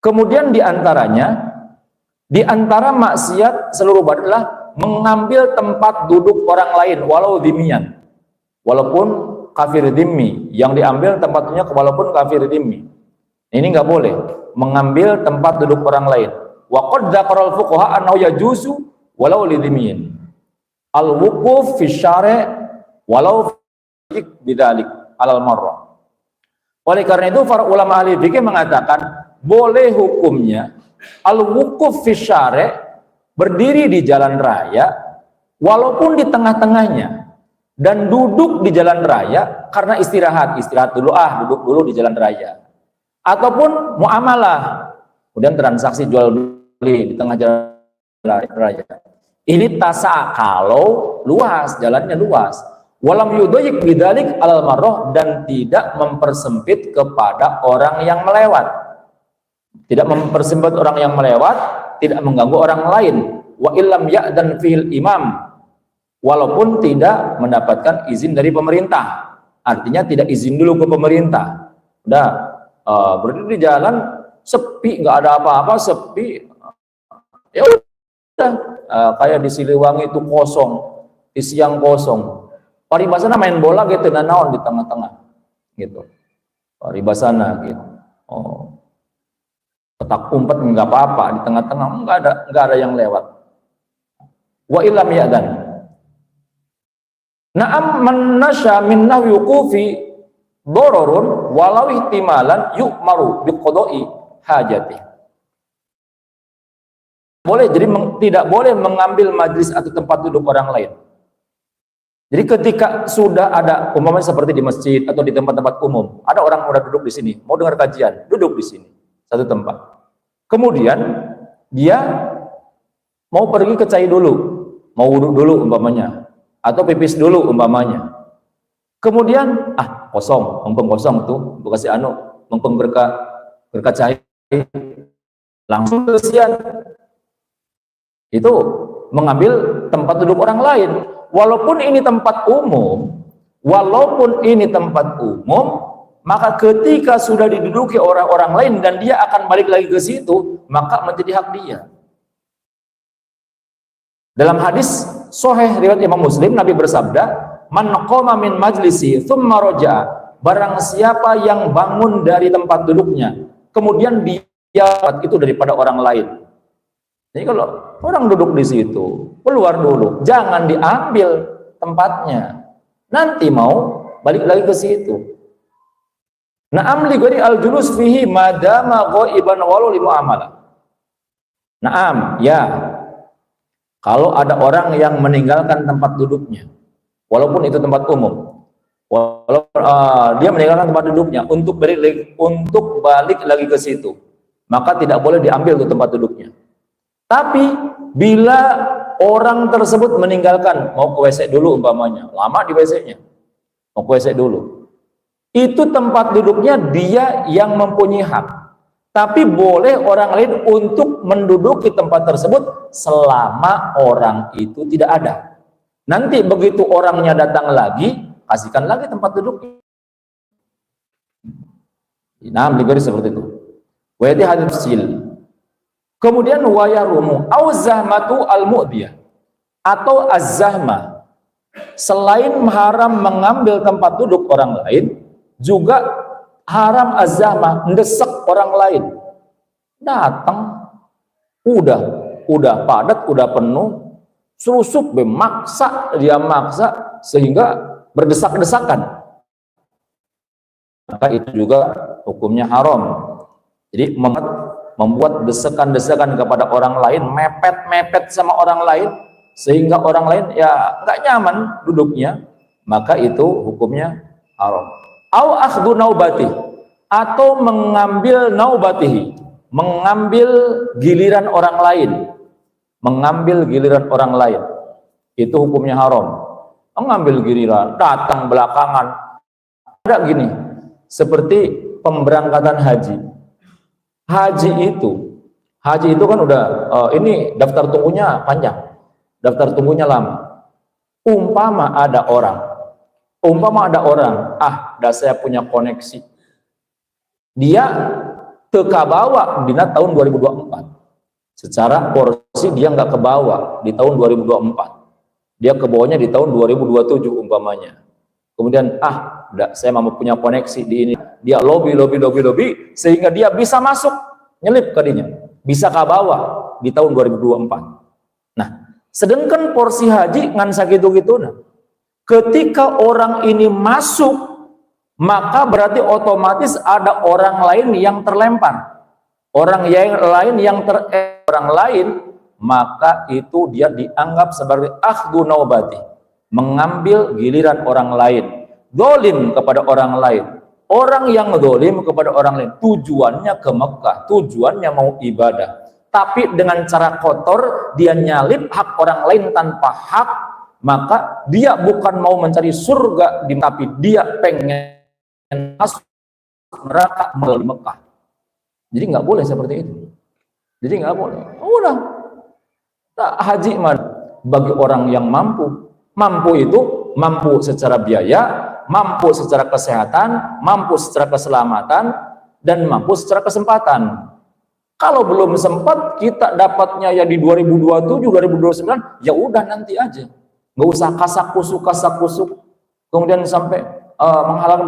Kemudian di antara maksiat seluruh adalah mengambil tempat duduk orang lain walau dhimmiyan, walaupun kafir dhimmi, yang diambil tempatnya walaupun kafir dhimmi. Ini nggak boleh mengambil tempat duduk orang lain. Wa qad dzakara al-fuqaha annahu yajuzu walau lidhimmiyin. Al-wuquf fi syari' walau bidzalik alal marrah. Oleh karena itu para ulama ahli fikih mengatakan boleh hukumnya al-wuquf fi syari', berdiri di jalan raya walaupun di tengah-tengahnya, dan duduk di jalan raya karena istirahat dulu, duduk dulu di jalan raya, ataupun muamalah, kemudian transaksi jual beli di tengah jalan raya. Ini tasa kalau luas, jalannya luas. Walam yudayik bidzalik alal marrah, dan tidak mempersempit kepada orang yang melewat. Tidak mempersempit orang yang melewat, tidak mengganggu orang lain. Wa illam ya'dan fil imam, walaupun tidak mendapatkan izin dari pemerintah. Artinya tidak izin dulu ke pemerintah. Udah berdiri di jalan sepi, nggak ada apa-apa, sepi. Ya udah, kayak di Siliwangi itu kosong, di siang kosong. Paribasana main bola gitu, naon di tengah-tengah, gitu. Paribasana gitu. Oh, petak umpet nggak apa-apa di tengah-tengah, nggak ada yang lewat. Wa illam ya'dan. Na'am man nasya min nahwi wuqufi dororun walau ihtimalan yu'maru biqada'i hajati. Boleh, jadi tidak boleh mengambil majlis atau tempat duduk orang lain. Jadi ketika sudah ada, umpamanya seperti di masjid atau di tempat-tempat umum, ada orang udah duduk di sini, mau dengar kajian, duduk di sini, satu tempat. Kemudian dia mau pergi ke cai dulu, mau wudhu dulu umpamanya, atau pipis dulu umpamanya. Kemudian kosong, mumpung kosong tuh, kasih mumpung berkat cai, langsung kesian. Itu mengambil tempat duduk orang lain. Walaupun ini tempat umum, maka ketika sudah diduduki orang-orang lain dan dia akan balik lagi ke situ, maka menjadi hak dia. Dalam hadis sahih riwayat Imam Muslim, Nabi bersabda, "Man qama min majlisi tsumma raja'a," barang siapa yang bangun dari tempat duduknya, kemudian dia itu daripada orang lain. Jadi kalau orang duduk di situ, keluar dulu, jangan diambil tempatnya. Nanti mau balik lagi ke situ. Na'am li ghairi al-julus fihi madama ghaiban walau li muamalah. Na'am, ya. Kalau ada orang yang meninggalkan tempat duduknya, walaupun itu tempat umum, walaupun dia meninggalkan tempat duduknya untuk balik lagi ke situ, maka tidak boleh diambil tuh tempat duduknya. Tapi bila orang tersebut meninggalkan, mau ke WC dulu umpamanya, lama di WC-nya, mau ke WC dulu, itu tempat duduknya dia yang mempunyai hak. Tapi boleh orang lain untuk menduduki tempat tersebut selama orang itu tidak ada. Nanti begitu orangnya datang lagi, kasihkan lagi tempat duduknya. Nah, diberi seperti itu. Wa yati hadis sil. Kemudian wayarumu auzahmatu al-mu'diyah, atau az-zahmah, selain haram mengambil tempat duduk orang lain, juga haram az-zahmah, mendesak orang lain. Datang, udah padat, udah penuh, serusuk, dia maksa sehingga berdesak-desakan. Maka itu juga hukumnya haram. Jadi membuat desakan-desakan kepada orang lain, mepet-mepet sama orang lain, sehingga orang lain ya nggak nyaman duduknya, maka itu hukumnya haram. Au akhdhu naubati, atau mengambil naubatihi, mengambil giliran orang lain, itu hukumnya haram. Mengambil giliran, datang belakangan, ada gini, seperti pemberangkatan haji. Haji itu kan udah ini daftar tunggunya panjang, daftar tunggunya lama. Umpama ada orang, dah saya punya koneksi, dia teka bawa dina tahun 2024. Secara porsi dia nggak ke bawah di tahun 2024. Dia ke bawahnya di tahun 2027 umpamanya. Kemudian udah saya mau punya koneksi di ini. Dia lobby sehingga dia bisa masuk nyelip kadinya. Bisa ke bawah di tahun 2024. Nah, sedangkan porsi haji ngan sakitu-gitu nah. Ketika orang ini masuk, maka berarti otomatis ada orang lain yang terlempar. Orang yang lain yang orang lain, maka itu dia dianggap sebagai akhdhu naubati, mengambil giliran orang lain, dolim kepada orang lain. Orang yang dolim kepada orang lain, tujuannya ke Mekah, tujuannya mau ibadah, tapi dengan cara kotor, dia nyalip hak orang lain tanpa hak, maka dia bukan mau mencari surga, tapi dia pengen masuk neraka melalui Mekah. Jadi nggak boleh seperti itu. Jadi nggak boleh. Udah, haji bagi orang yang mampu. Mampu itu mampu secara biaya, mampu secara kesehatan, mampu secara keselamatan, dan mampu secara kesempatan. Kalau belum sempat, kita dapatnya ya di 2027, 2029, ya udah nanti aja. Nggak usah kasak kusuk, kemudian sampai menghalang.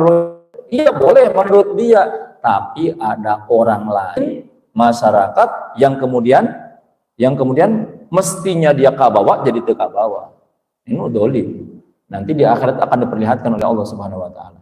Iya boleh menurut dia, tapi ada orang lain, masyarakat yang kemudian mestinya dia kabawa jadi teka bawa. Ini dolim. Nanti di akhirat akan diperlihatkan oleh Allah Subhanahu Wa Taala.